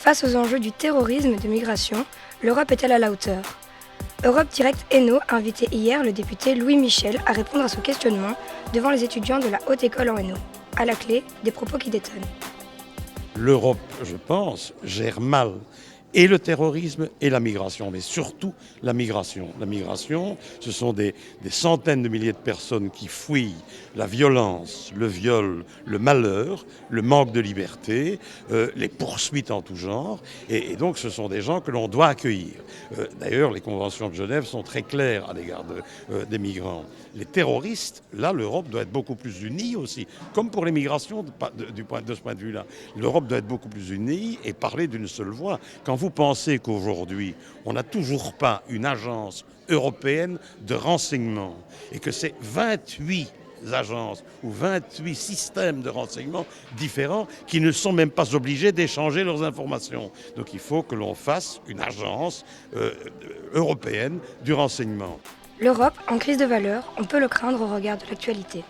Face aux enjeux du terrorisme et de migration, l'Europe est-elle à la hauteur ? Europe Direct Hainaut a invité hier le député Louis Michel à répondre à ce questionnement devant les étudiants de la Haute École en Hainaut. À la clé, des propos qui détonnent. L'Europe, je pense, gère mal et le terrorisme et la migration, mais surtout la migration. La migration, ce sont des centaines de milliers de personnes qui fuient la violence, le viol, le malheur, le manque de liberté, les poursuites en tout genre, et donc ce sont des gens que l'on doit accueillir. D'ailleurs, les conventions de Genève sont très claires à l'égard des migrants. Les terroristes, là, l'Europe doit être beaucoup plus unie aussi, comme pour les migrations de ce point de vue-là. L'Europe doit être beaucoup plus unie et parler d'une seule voix. Quand vous pensez qu'aujourd'hui, on n'a toujours pas une agence européenne de renseignement et que c'est 28 agences ou 28 systèmes de renseignement différents qui ne sont même pas obligés d'échanger leurs informations. Donc il faut que l'on fasse une agence européenne du renseignement. L'Europe, en crise de valeurs, on peut le craindre au regard de l'actualité.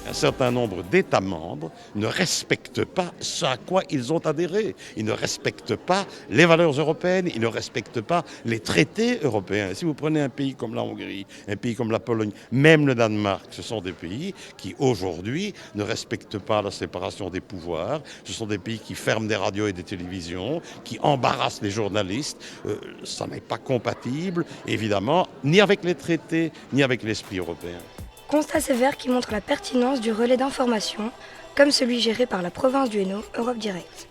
Un certain nombre d'États membres ne respectent pas ce à quoi ils ont adhéré. Ils ne respectent pas les valeurs européennes, ils ne respectent pas les traités européens. Si vous prenez un pays comme la Hongrie, un pays comme la Pologne, même le Danemark, ce sont des pays qui aujourd'hui ne respectent pas la séparation des pouvoirs. Ce sont des pays qui ferment des radios et des télévisions, qui embarrassent les journalistes. Ça n'est pas compatible, évidemment, ni avec les traités, ni avec l'esprit européen. Constat sévère qui montre la pertinence du relais d'information, comme celui géré par la province du Hainaut, Europe Direct.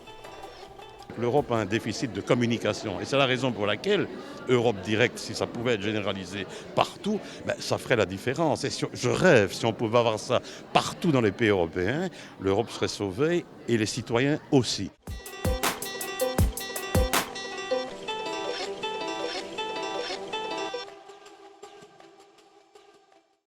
L'Europe a un déficit de communication et c'est la raison pour laquelle Europe Direct, si ça pouvait être généralisé partout, ça ferait la différence. Et je rêve, si on pouvait avoir ça partout dans les pays européens, l'Europe serait sauvée et les citoyens aussi.